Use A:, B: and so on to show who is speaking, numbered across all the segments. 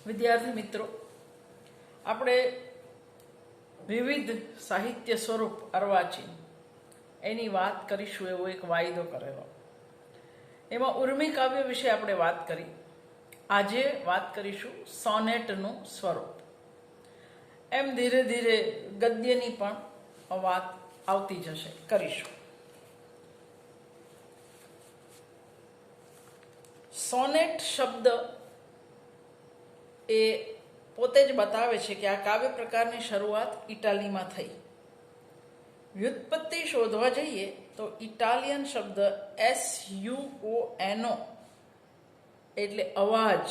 A: વિદ્યાર્થી મિત્રો, આપણે વિવિધ સાહિત્ય સ્વરૂપ અર્વાચીન એની વાત કરીશું એવો એક વાયદો કરેલો. એમાં ઉર્મી કાવ્ય વિશે આપણે વાત કરી. આજે વાત કરીશું સોનેટનું સ્વરૂપ. એમ ધીરે ધીરે ગદ્યની પણ વાત આવતી જશે, કરીશું. સોનેટ શબ્દ એ પોતે જ બતાવે છે કે આ કાવ્ય પ્રકારની શરૂઆત ઇટાલીમાં થઈ. વ્યુત્પત્તિ શોધવા જઈએ તો ઇટાલિયન શબ્દ SUONO એટલે અવાજ,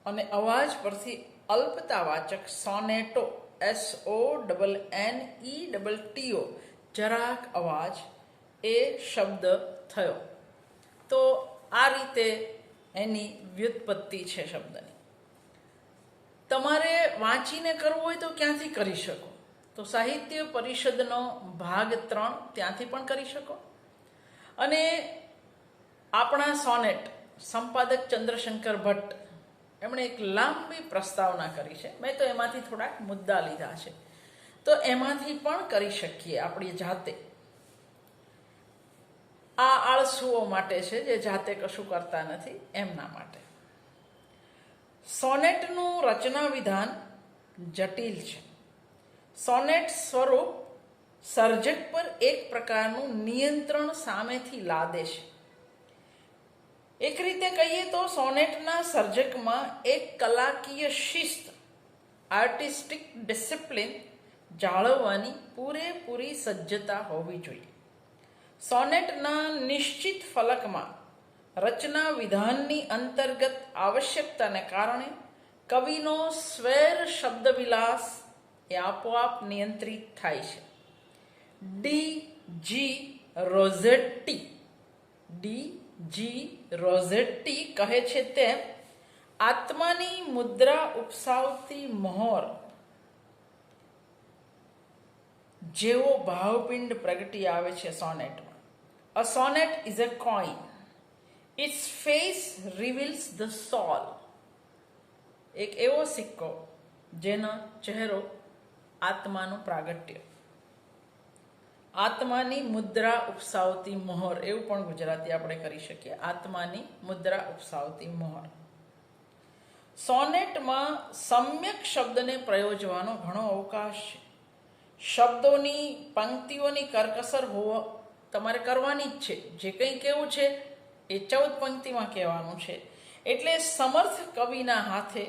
A: અને અવાજ પરથી અલ્પતાવાચક સોનેટો SONNETTO જરાક અવાજ એ શબ્દ થયો. તો આ રીતે એની વ્યુત્પત્તિ છે શબ્દની. તમારે વાંચીને કરવું હોય તો ક્યાંથી કરી શકો? તો સાહિત્ય પરિષદનો ભાગ 3 ત્યાંથી પણ કરી શકો. અને આપણા સોનેટ સંપાદક ચંદ્રશંકર ભટ્ટ એમણે એક લાંબી પ્રસ્તાવના કરી છે. મેં તો એમાંથી થોડાક મુદ્દા લીધા છે, તો એમાંથી પણ કરી શકીએ આપણી જાતે. આ આળસુઓ માટે છે જે જાતે કશું કરતા નથી, એમના માટે. સોનેટનું રચના વિધાન જટિલ છે. સોનેટ સ્વરૂપ સર્જક પર એક પ્રકારનું નિયંત્રણ સામેથી લાદે છે. એક રીતે કહીએ તો સોનેટના સર્જકમાં એક કલાકીય શિસ્ત, આર્ટિસ્ટિક ડિસિપ્લિન જાળવવાની પૂરેપૂરી સજ્જતા હોવી જોઈએ. સોનેટના નિશ્ચિત ફલકમાં રચના વિધાનની અંતર્ગત આવશ્યકતાને કારણે કવિનો સ્વૈર શબ્દવિલાસ એ આપોઆપ નિયંત્રિત થાય છે. ડી.જી. રોઝેટ્ટી કહે છે તેમ આત્માની મુદ્રા ઉપસાવતી મહોર જેવો ભાવપિંડ પ્રગટી આવે છે સોનેટમાં. A sonnet is a coin. Its face reveals the soul. એક એવો સિક્કો જેનો ચહેરો આત્માનું પ્રાગટ્ય. આત્માની મુદ્રા ઉપસાવતી મોહર, એવું પણ ગુજરાતી આપણે કરી શકીએ. આત્માની મુદ્રા ઉપસાવતી મોહર. સોનેટમાં સમ્યક શબ્દને પ્રયોજવાનો ઘણો અવકાશ છે. શબ્દોની પંક્તિઓની કરકસર તમારે કરવાની જ છે. જે કંઈ કેવું છે એ 14 પંક્તિમાં કહેવાનું છે. એટલે સમર્થ કવિના હાથે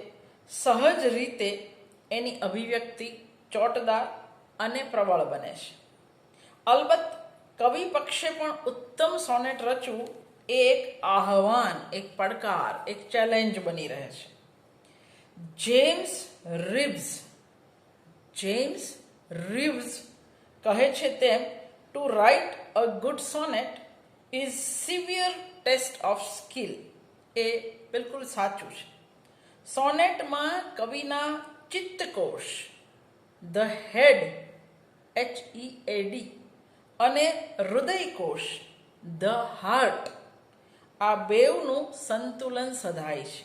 A: સહજ રીતે એની અભિવ્યક્તિ ચોટદાર અને પ્રબળ બને છે. અલબત્ત કવિ પક્ષે પણ ઉત્તમ સોનેટ રચવું એ એક આહ્વાન, એક પડકાર, એક ચેલેન્જ બની રહે છે. જેમ્સ રિવ્સ કહે છે તેમ, to write a good sonnet is severe test of skill. એ બિલકુલ સાચું છે. સોનેટમાં કવિના ચિત્તકોશ, ધ હેડ HEAD, અને હૃદયકોશ, ધ હાર્ટ, આ બેવનું સંતુલન સધાય છે.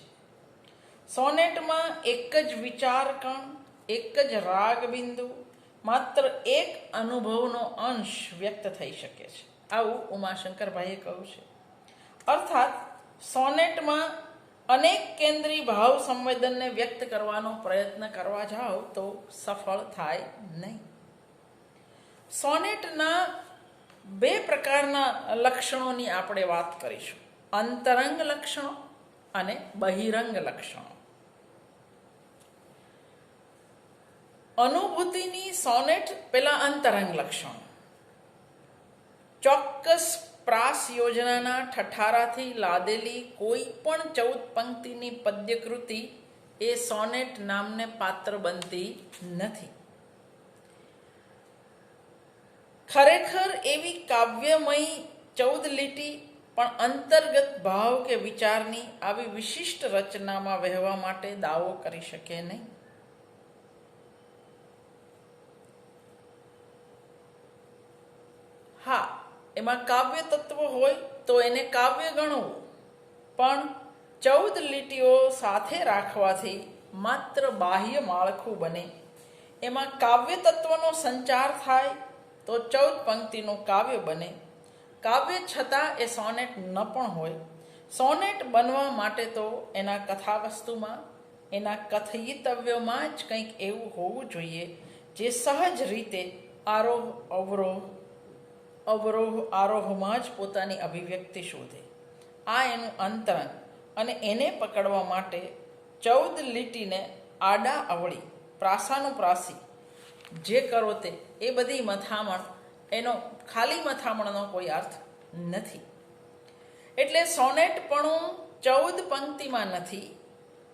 A: સોનેટમાં એક જ વિચારકણ, એક જ રાગબિંદુ, માત્ર એક અનુભવનો અંશ વ્યક્ત થઈ શકે છે. આવું ઉમાશંકરભાઈએ કહ્યું છે. અર્થાત સોનેટમાં અનેક કેન્દ્રી ભાવ સંવેદનને વ્યક્ત કરવાનો પ્રયત્ન કરવા જાઓ તો સફળ થાય નહીં. સોનેટના 2 પ્રકારના લક્ષણોની આપણે વાત કરીશું: અંતરંગ લક્ષણો અને બહિરંગ લક્ષણો. અનુભૂતિની સોનેટ પેલા અંતરંગ લક્ષણો. ચોક્કસ પ્રાસ યોજનાના ઠઠારાથી લાદેલી કોઈ પણ 14 પંક્તિની પદ્યકૃતિ એ સોનેટ નામને પાત્ર બનતી નથી. ખરેખર એવી કાવ્યમય 14 લીટી પણ અંતર્ગત ભાવ કે વિચારની આવી વિશિષ્ટ રચનામાં વહેવા માટે દાવો કરી શકે નહીં. હા, એમાં કાવ્ય તત્વ હોય તો એને કાવ્ય ગણવું, પણ 14 લીટીઓ સાથે રાખવાથી માત્ર બાહ્ય માળખું બને. એમાં કાવ્ય તત્વનો સંચાર થાય તો 14 પંક્તિનું કાવ્ય બને. કાવ્ય છતાં એ સોનેટ ન પણ હોય. સોનેટ બનવા માટે તો એના કથાવસ્તુમાં, એના કથયિતવ્યમાં જ કંઈક એવું હોવું જોઈએ જે સહજ રીતે આરોહ અવરોહ અવરોહ આરોહમાં જ પોતાની અભિવ્યક્તિ શોધે. આ એનું અંતરંગ, અને એને પકડવા માટે 14 લીટીને આડા અવળી, પ્રાસાનુપ્રાસી જે કરો તે, એ બધી મથામણ, એનો ખાલી મથામણનો કોઈ અર્થ નથી. એટલે સોનેટપણું 14 પંક્તિમાં નથી,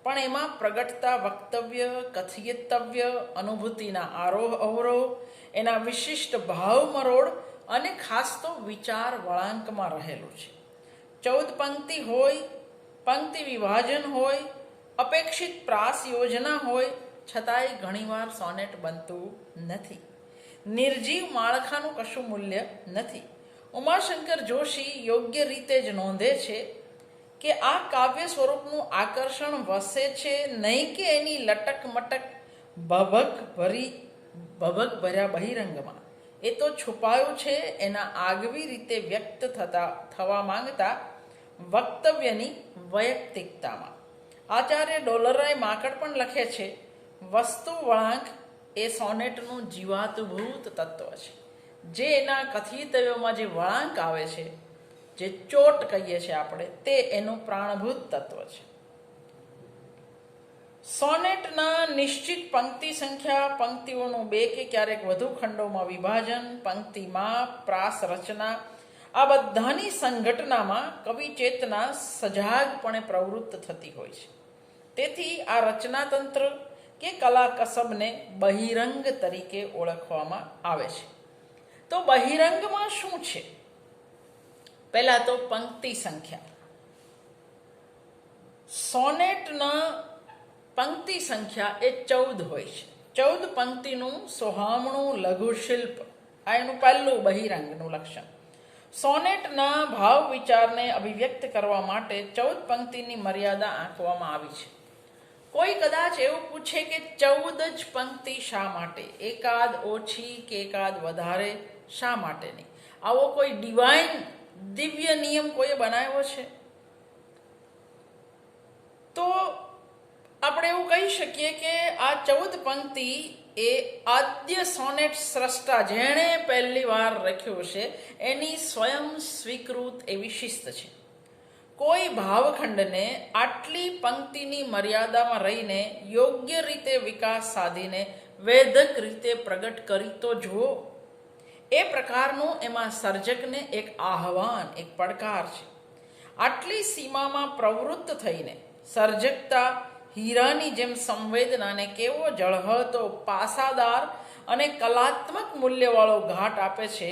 A: પણ એમાં પ્રગટતા વક્તવ્ય, કથયિતવ્ય, અનુભૂતિના આરોહ અવરોહ, એના વિશિષ્ટ ભાવ મરોડ અને ખાસ તો વિચાર વળાંકમાં રહેલું છે. 14 પંક્તિ હોય, પંક્તિ વિભાજન હોય, અપેક્ષિત પ્રાસ યોજના હોય, છતાંય ઘણીવાર સોનેટ બનતું નથી. નિર્જીવ માળખાનું કશું મૂલ્ય નથી. ઉમાશંકર જોશી યોગ્ય રીતે જ નોંધે છે કે આ કાવ્ય સ્વરૂપનું આકર્ષણ વસે છે નહીં કે એની લટક મટક ભભક ભર્યા બહિરંગમાં. એ તો છુપાયું છે એના આગવી રીતે વ્યક્ત થવા માંગતા વક્તવ્યની વૈયક્તિકતામાં. આચાર્ય ડોલરાય માકડ પણ લખે છે, વસ્તુ વળાંક એ સોનેટનું જીવાતભૂત તત્વ છે. જે એના કથિતવ્યોમાં જે વળાંક આવે છે, જે ચોટ કહીએ છીએ આપણે, તે એનું પ્રાણભૂત તત્વ છે. સોનેટના નિશ્ચિત પંક્તિ સંખ્યા, પંક્તિઓનું 2 કે ક્યારેક વધુ ખંડોમાં વિભાજન, પંક્તિ માપ, પ્રાસ રચના, આ બધાની સંઘટનામાં કવિ ચેતના સજાગપણે પ્રવૃત્ત થતી હોય છે. તેથી આ રચનાતંત્ર કે કલા કસબને બહિરંગ તરીકે ઓળખવામાં આવે છે. તો બહિરંગમાં શું છે? પહેલા તો પંક્તિ સંખ્યા. સોનેટના પંક્તિ સંખ્યા એ 14 હોય છે. 14 પંક્તિનું સોહામણું લઘુ શિલ્પ, આ એનું પહેલું બહિરંગનું લક્ષણ. સોનેટના ભાવ વિચારને અભિવ્યક્ત કરવા માટે 14 પંક્તિની મર્યાદા આંકવામાં આવી છે. કોઈ કદાચ એવું પૂછે કે 14 જ પંક્તિ શા માટે? એકાદ ઓછી કે એકાદ વધારે શા માટે નહીં? આવો કોઈ ડિવાઇન દિવ્ય નિયમ કોઈએ બનાવ્યો છે? તો આપણે એવું કહી શકીએ કે આ 14 પંક્તિ એ આદ્ય સોનેટ સ્રષ્ટા, જેણે પહેલી વાર લખ્યું છે, એની સ્વયં સ્વીકૃત એવી શિસ્ત છે. કોઈ ભાવખંડને આટલી પંક્તિની મર્યાદામાં રહીને યોગ્ય રીતે વિકાસ સાધીને વેધક રીતે પ્રગટ કરી તો જુઓ. એ પ્રકારનું એમાં સર્જકને એક આહવાન, એક પડકાર છે. આટલી સીમામાં પ્રવૃત્ત થઈને સર્જકતા હીરાની જેમ સંવેદનાને કેવો ઝળહળતો, પાસાદાર અને કલાત્મક મૂલ્યવાળો ઘાટ આપે છે,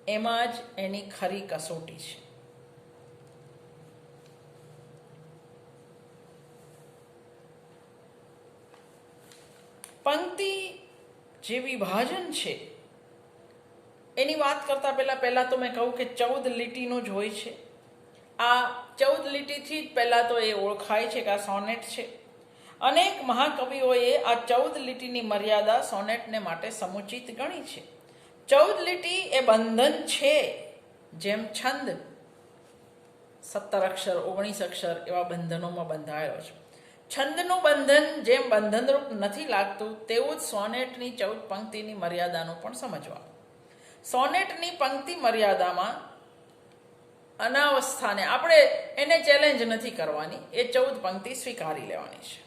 A: એમાં જ એની ખરી કસોટી છે. પંક્તિ જે વિભાજન છે એની વાત કરતા પહેલા તો મેં કહું કે 14 લીટીનું જ હોય છે. આ 14 લીટીથી જ પહેલાં તો એ ઓળખાય છે કે આ સોનેટ છે. અનેક મહાકવિઓએ આ 14 લીટીની મર્યાદા સોનેટને માટે સમુચિત ગણી છે. 14 લીટી એ બંધન છે. જેમ છંદ 17 અક્ષર, 19 અક્ષર એવા બંધનોમાં બંધાયેલો છે. છંદનું બંધન જેમ બંધનરૂપ નથી લાગતું, તેવું જ સોનેટની 14 પંક્તિની મર્યાદાનું પણ સમજવા. સોનેટની પંક્તિ મર્યાદામાં અનાવસ્થાને આપણે એને ચેલેન્જ નથી કરવાની, એ 14 પંક્તિ સ્વીકારી લેવાની છે.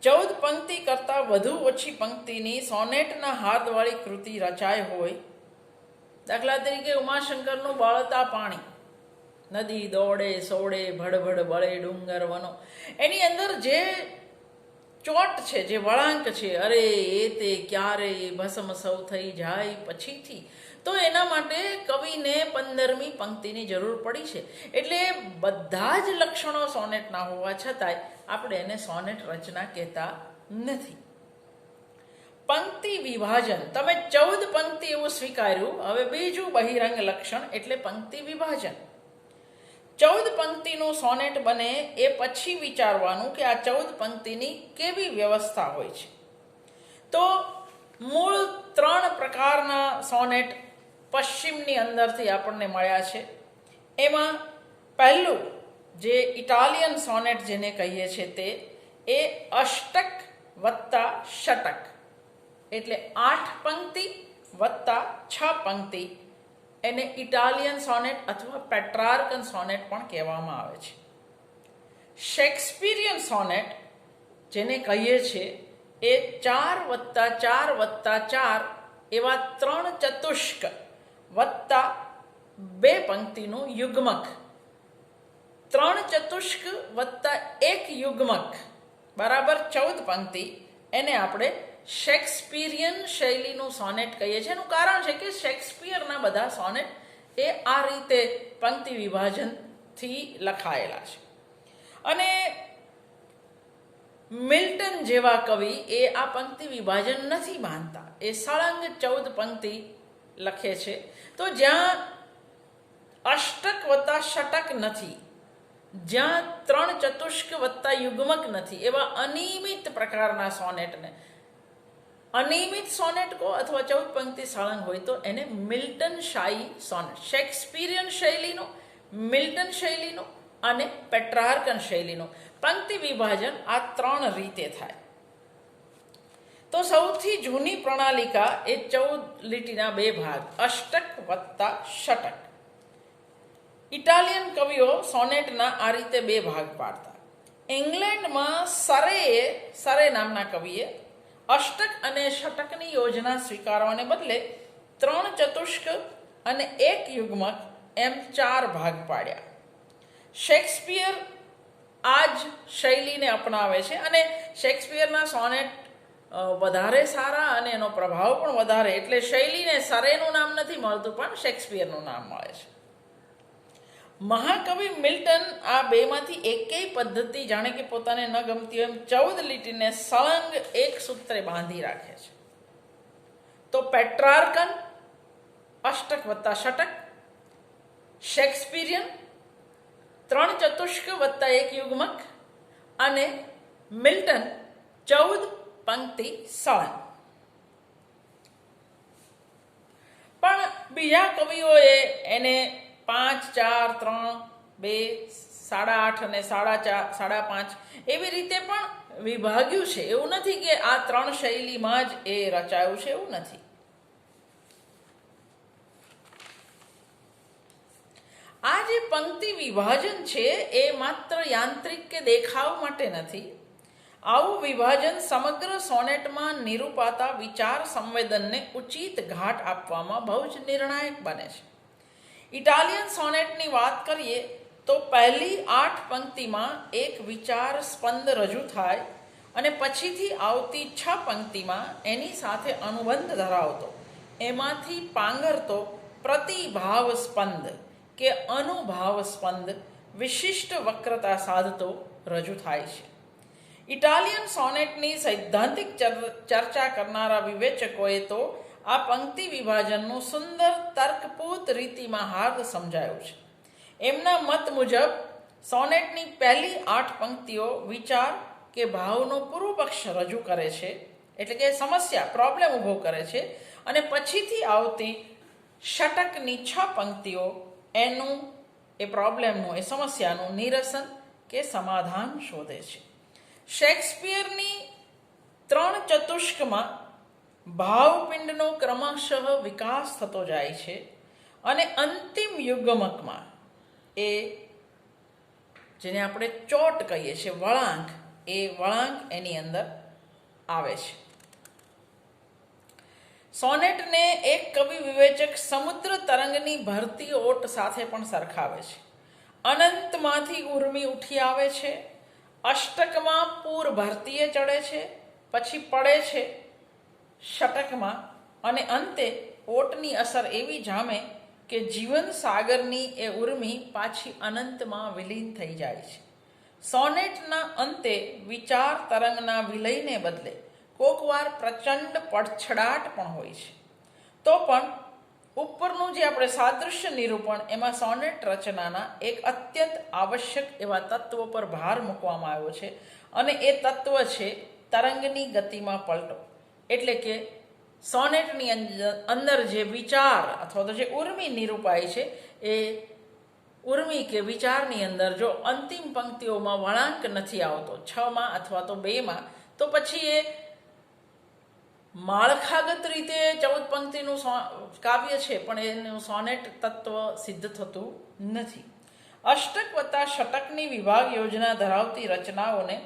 A: 14 પંક્તિ કરતાં વધુ ઓછી પંક્તિની સોનેટના હાર્દવાળી કૃતિ રચાય હોય, દાખલા તરીકે ઉમાશંકરનું બળતા પાણી, નદી દોડે સોડે ભડભડ બળે ડુંગર વનો, એની અંદર જે ચોટ છે, જે વળાંક છે, અરે એ તે ક્યારે ભસ્મ સૌ થઈ જાય પછીથી, તો એના માટે કવિને 15મી પંક્તિની જરૂર પડી છે. એટલે બધા જ લક્ષણો સોનેટના હોવા છતાંય આપણે એને સોનેટ રચના કહેતા નથી. પંક્તિ વિભાજન, તમે 14 પંક્તિ એવું સ્વીકાર્યું. હવે બીજું બહિરંગ લક્ષણ એટલે પંક્તિ વિભાજન. 14 પંક્તિનું સોનેટ બને એ પછી વિચારવાનું કે આ 14 પંક્તિની કેવી વ્યવસ્થા હોય છે. તો મૂળ 3 પ્રકારના સોનેટ પશ્ચિમની અંદરથી આપણને મળ્યા છે. એમાં પહેલું જે ઇટાલિયન સોનેટ જેને કહીએ છીએ તે એ અષ્ટક વત્તા ષટક, એટલે 8 પંક્તિ વત્તા 6 પંક્તિ, એને ઇટાલિયન સોનેટ અથવા પેટ્રાર્કન સોનેટ પણ કહેવામાં આવે છે. શેક્સપિયરિયન સોનેટ જેને કહીએ છીએ એ 4 વત્તા 4 વત્તા 4 એવા 3 ચતુષ્ક વત્તા 2 પંક્તિનું યુગ્મક, 3 ચતુષ્ક વત્તા 1 યુગ્મક બરાબર 14 પંક્તિ, એને આપણે શેક્સપિયરિયન શૈલીનું સોનેટ કહીએ છીએ. એનું કારણ છે કે શેક્સપિયરના બધા સોનેટ એ આ રીતે પંક્તિ વિભાજનથી લખાયેલા છે. અને મિલ્ટન જેવા કવિ એ આ પંક્તિ વિભાજન નથી માનતા, એ સળંગ 14 પંક્તિ લખે છે. તો જ્યાં અષ્ટક વત્તા ષટક નથી, જ્યાં 3 ચતુષ્ક વત્તા યુગ્મક નથી, એવા અનિયમિત પ્રકારના સોનેટને, અનિયમિત સોનેટ કહો અથવા 14 પંક્તિ સળંગ હોય તો એને મિલ્ટન શાહી સોનેટ, શેક્સપિયરિયન શૈલીનો, મિલ્ટન શૈલીનો અને પેટ્રાર્કન શૈલીનો પંક્તિ વિભાજન આ 3 રીતે થાય. તો સૌથી જૂની પ્રણાલિકા એ 14 લીટીના 2 ભાગ અષ્ટક વત્તા ષટક. ઇટાલિયન કવિઓ સોનેટના આ રીતે 2 ભાગ પાડતા. ઇંગ્લેન્ડમાં સરે નામના કવિએ અષ્ટક અને ષટકની યોજના સ્વીકારવાને બદલે 3 ચતુષ્ક અને 1 યુગ્મક એમ 4 ભાગ પાડ્યા. શેક્સપિયર આ જ શૈલીને અપનાવે છે અને શેક્સપિયરના સોનેટ વધારે સારા અને એનો પ્રભાવ પણ વધારે, એટલે શૈલીને સરેનું નામ નથી મળતું પણ શેક્સપિયરનું નામ મળે છે. મહાકવિ મિલ્ટન આ બેમાંથી એકેય પદ્ધતિ જાણે કે પોતાને ન ગમતી એમ 14 લીટીને સળંગ એક સૂત્રે બાંધી રાખે છે. તો પેટ્રાર્કન અષ્ટક વત્તા ષટક, શેક્સપિયરિયન 3 ચતુષ્ક વત્તા 1 યુગ્મક અને મિલ્ટન 14 પંક્તિ સળંગ. પણ બીજા કવિઓએ એને 5, 4, 3, 2, 8.5 અને 4.5, 5.5 એવી રીતે પણ વિભાગ્યું છે. એવું નથી કે આ 3 શૈલીમાં જ એ રચાયું છે, એવું નથી. આ જે પંક્તિ વિભાજન છે એ માત્ર યાંત્રિક કે દેખાવ માટે નથી. આવું વિભાજન સમગ્ર સોનેટમાં નિરૂપાતા વિચાર સંવેદનને ઉચિત ઘાટ આપવામાં બહુ જ નિર્ણાયક બને છે. ઇટાલિયન સોનેટની વાત કરીએ તો પહેલી 8 પંક્તિમાં એક વિચાર સ્પંદ રજૂ થાય અને પછીથી આવતી 6 પંક્તિમાં એની સાથે અનુબંધ ધરાવતો, એમાંથી પાંગરતો પ્રતિભાવ સ્પંદ કે અનુભાવ સ્પંદ વિશિષ્ટ વક્રતા સાધતો રજૂ થાય છે. ઇટાલિયન સોનેટની સૈદ્ધાંતિક ચર્ચા કરનારા વિવેચકોએ તો આ પંક્તિ વિભાજનનું સુંદર તર્કપૂત રીતિમાં હાર્દ સમજાયું છે. એમના મત મુજબ સોનેટની પહેલી 8 પંક્તિઓ વિચાર કે ભાવનો પૂર્વપક્ષ રજૂ કરે છે, એટલે કે સમસ્યા, પ્રોબ્લેમ ઊભો કરે છે, અને પછીથી આવતી ષટકની 6 પંક્તિઓ એનું, એ પ્રોબ્લેમનું, એ સમસ્યાનું નિરસન કે સમાધાન શોધે છે. શેક્સપિયરની 3 ચતુષ્કમાં ભાવપિંડનો ક્રમશઃ વિકાસ થતો જાય છે અને અંતિમ યુગ્મકમાં એ જેને આપણે ચોટ કહીએ છીએ, વળાંક, એ વળાંક એની અંદર આવે છે. સોનેટને એક કવિ વિવેચક સમુદ્ર તરંગની ભરતી ઓટ સાથે પણ સરખાવે છે. અનંતમાંથી ઉર્મી ઉઠી આવે છે, અષ્ટકમાં પૂર ભરતીએ ચડે છે, પછી પડે છે ષટકમાં, અને અંતે ઓટની અસર એવી જામે કે જીવન સાગરની એ ઉર્મી પાછી અનંતમાં વિલીન થઈ જાય છે. સોનેટના અંતે વિચાર તરંગના વિલયને બદલે કોકવાર પ્રચંડ પડછડાટ પણ હોય છે. તો પણ ઉપરનું જે આપણે સાદૃશ્ય નિરૂપણ એમાં સોનેટ રચનાના એક અત્યંત આવશ્યક એવા તત્વ પર ભાર મૂકવામાં આવ્યો છે અને એ તત્વ છે તરંગની ગતિમાં પલટો. એટલે કે સોનેટની અંદર જે વિચાર અથવા તો જે ઉર્મિ નિરૂપાય છે એ ઉર્મિ કે વિચારની અંદર જો અંતિમ પંક્તિઓમાં વળાંક નથી આવતો 6માં અથવા તો 2માં, તો પછી એ માળખાગત રીતે 14 પંક્તિનું કાવ્ય છે પણ એનું સોનેટ તત્વ સિદ્ધ થતું નથી. અષ્ટક વત્તા ષટકની વિભાગ યોજના ધરાવતી રચનાઓને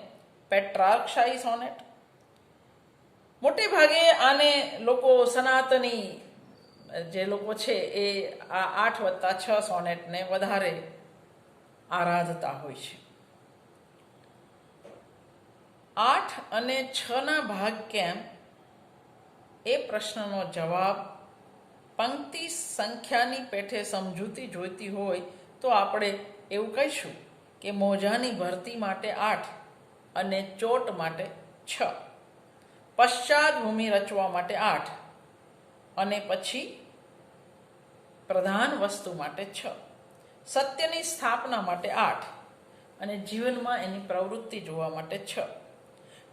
A: પેટ્રાર્કશાહી સોનેટ, મોટે ભાગે આને લોકો સનાતની જે લોકો છે એ આ 8+6 સોનેટને વધારે આરાધતા હોય છે. 8 અને 6ના ભાગ કેમ એ પ્રશ્નનો જવાબ પંક્તિ સંખ્યાની પેઠે સમજૂતી જોઈતી હોય તો આપણે એવું કહીશું કે મોજાની ભરતી માટે 8 અને ચોટ માટે 6, પશ્ચાત ભૂમિ રચવા માટે 8 અને પછી પ્રધાન વસ્તુ માટે 6, સત્યની સ્થાપના માટે 8 અને જીવનમાં એની પ્રવૃત્તિ જોવા માટે 6,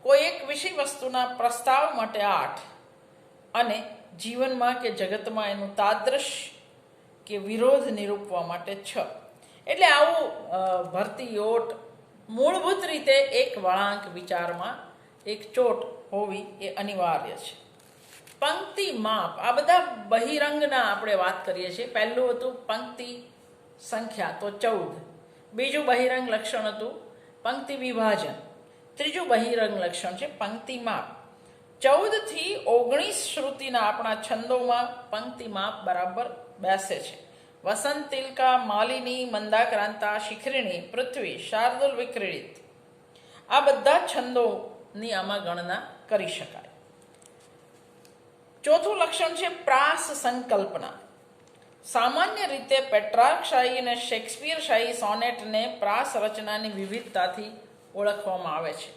A: કોઈ એક વિષય વસ્તુના પ્રસ્તાવ માટે 8 અને જીવનમાં કે જગતમાં એનું તાદ્રશ્ય કે વિરોધ નિરૂપવા માટે 6. એટલે આવું ભરતી ઓટ મૂળભૂત રીતે એક વળાંક વિચારમાં એક ચોટ હોવી એ અનિવાર્ય છે. પંક્તિ માપ, આ બધા બહિરંગના આપણે વાત કરીએ છીએ. પહેલું હતું પંક્તિ સંખ્યા તો 14, બીજું બહિરંગ લક્ષણ હતું પંક્તિ વિભાજન, ત્રીજું બહિરંગ લક્ષણ છે પંક્તિ માપ. 14 થી 19 શ્રુતિના આપણા છંદોમાં પંક્તિ માપ બરાબર બેસે છે. વસંત તિલકા, માલિની, મંદાક્રાંતા, શિખરિણી, પૃથ્વી, શાર્દુલ વિક્રીડિત, આ બધા છંદોની આમાં ગણના કરી શકાય. ચોથું લક્ષણ છે પ્રાસ સંકલ્પના. સામાન્ય રીતે પેટ્રાર્કશાહી અને શેક્સપિયરશાહી સોનેટને પ્રાસ રચનાની વિવિધતાથી ઓળખવામાં આવે છે.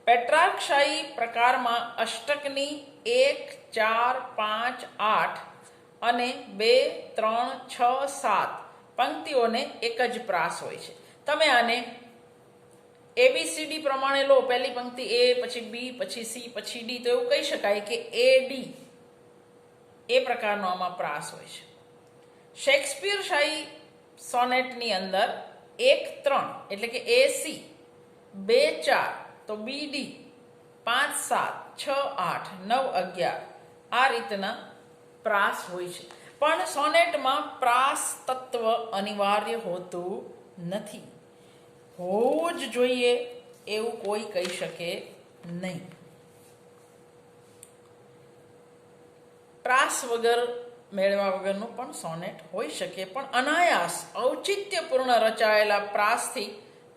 A: પેટ્રાર્કશાહી પ્રકારમાં અષ્ટકની 1, 4, 5, 8 અને 2, 3, 6, 7 પંક્તિઓને એક જ પ્રાસ હોય છે. તમે આને ABCD પ્રમાણે લો, પહેલી પંક્તિ A, પછી B, પછી C, પછી D, તો એવું કહી શકાય કે AD એ પ્રકારનો આમાં પ્રાસ હોય છે. શેક્સપિયરશાહી સોનેટની અંદર 1, 3 એટલે કે AC, 2, 4 તો BD, 5, 7, 6, 8, 9, 11 આ રીતના પ્રાસ હોય છે. પણ સોનેટમાં પ્રાસ તત્વ અનિવાર્ય હોતું નથી. હોવું જ જોઈએ એવું કોઈ કહી શકે નહીં. પ્રાસ વગર મેળવ્યા વગરનું પણ સોનેટ હોઈ શકે, પણ અનાયાસ ઔચિત્યપૂર્ણ રચાયેલા પ્રાસથી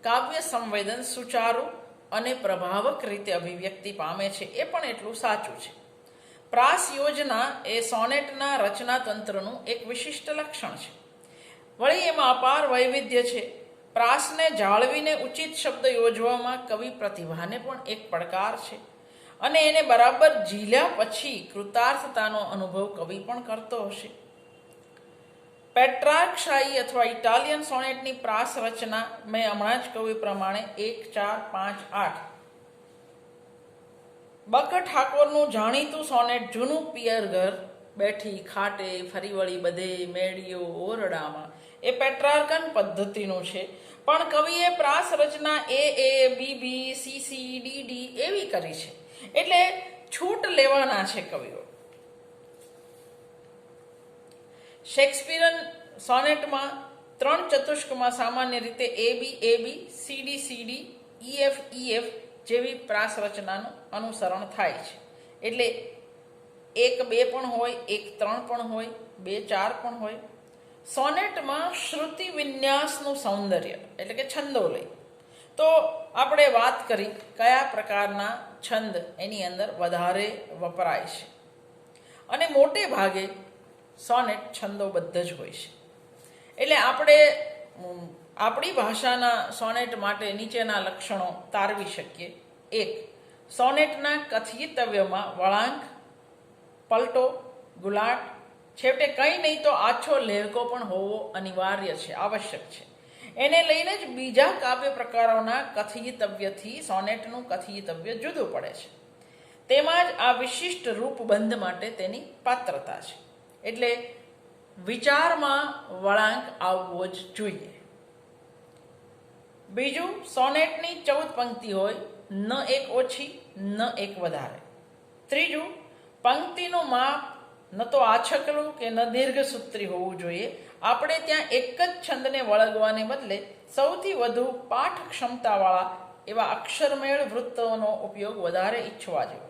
A: કાવ્ય સંવેદન સુચારુ અને પ્રભાવક રીતે અભિવ્યક્તિ પામે છે એ પણ એટલું સાચું છે. પ્રાસ યોજના એ સોનેટના રચના તંત્રનું એક વિશિષ્ટ લક્ષણ છે. વળી એમાં અપાર વૈવિધ્ય છે. પ્રાસને જાળવીને ઉચિત શબ્દ યોજવામાં કવિ પ્રતિભાને પણ એક પડકાર છે અને એને બરાબર ઝીલ્યા પછી કૃતાર્થતાનો અનુભવ કવિ પણ કરતો હશે. પેટ્રાર્કશાહી અથવા ઇટાલિયન સોનેટની પ્રાસ રચના મેં હમણાં જ કહ્યું પ્રમાણે 1, 4, 5, 8. બક ઠાકોરનું જાણીતું સોનેટ જૂનું પિયર ઘર બેઠી ખાટે ફરી વળી બધે મેળીઓ ઓરડામાં એ પેટ્રાર્કન પદ્ધતિનું છે. પણ કવિએ પ્રાસ રચના A, B, C, D એવી કરી છે. એટલે છૂટ લેવાના છે કવિઓ. શેક્સપિયરન સોનેટમાં 3 ચતુષ્કમાં સામાન્ય રીતે AB, CD, EF જેવી પ્રાસ રચનાનું અનુસરણ થાય છે. એટલે 1, 2 પણ હોય, 1, 3 પણ હોય, 2, 4 પણ હોય. સોનેટમાં શ્રુતિ વિન્યાસનું સૌંદર્ય એટલે કે છંદોલય, તો આપણે વાત કરી કયા પ્રકારના છંદ એની અંદર વધારે વપરાય છે, અને મોટે ભાગે સોનેટ છંદોબદ્ધ જ હોય છે. એટલે આપણે આપણી ભાષાના સોનેટ માટે નીચેના લક્ષણો તારવી શકીએ. 1. સોનેટના કથયિતવ્યમાં વળાંક, પલટો, ગુલાટ, છેવટે કંઈ નહીં તો આછો લહેકો પણ હોવો અનિવાર્ય છે, આવશ્યક છે. એને લઈને જ બીજા કાવ્ય પ્રકારોના કથયિતવ્યથી સોનેટનું કથયિતવ્ય જુદું પડે છે. તેમાં જ આ વિશિષ્ટ રૂપબંધ માટે તેની પાત્રતા છે. એટલે વિચારમાં વળાંક આવવો જ જોઈએ. બીજું, સોનેટની 14 પંક્તિ હોય, ન એક ઓછી ન એક વધારે. ત્રીજું, પંક્તિનું માપ ન તો આછકલું કે ન દીર્ઘસૂત્રી હોવું જોઈએ. આપણે ત્યાં એક જ છંદને વળગવાને બદલે સૌથી વધુ પાઠ ક્ષમતાવાળા એવા અક્ષરમેળ વૃત્તોનો ઉપયોગ વધારે ઈચ્છવા જેવો.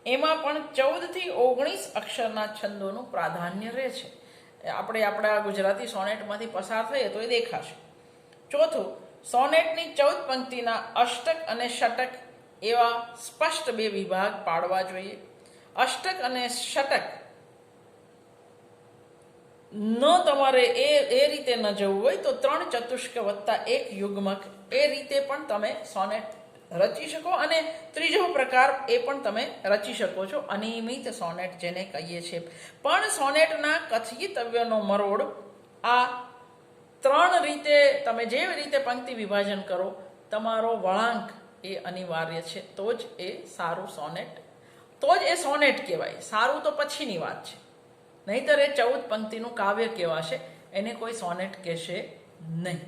A: એમાં પણ 14 થી 19 અક્ષરના છંદોનું પ્રાધાન્ય રહે છે. આપણે આપણા ગુજરાતી સોનેટમાંથી પસાર થઈએ તો એ દેખાશે. ચોથું, સોનેટની 14 પંક્તિના અષ્ટક અને ષટક એવા સ્પષ્ટ બે વિભાગ પાડવા જોઈએ. અષ્ટક અને ષટક ન તમારે એ રીતે ન જવું હોય તો 3 ચતુષ્ક વત્તા 1 યુગ્મક એ રીતે પણ તમે સોનેટ રચી શકો. અને ત્રીજો પ્રકાર એ પણ તમે રચી શકો છો, અનિયમિત સોનેટ જેને કહીએ છીએ. પણ સોનેટના કથયિતવ્યનો મરોડ આ 3 રીતે તમે જેવી રીતે પંક્તિ વિભાજન કરો, તમારો વળાંક એ અનિવાર્ય છે. તો જ એ સારું સોનેટ, તો જ એ સોનેટ કહેવાય. સારું તો પછીની વાત છે, નહીંતર એ 14 પંક્તિનું કાવ્ય કહેવાશે, એને કોઈ સોનેટ કહેશે નહીં.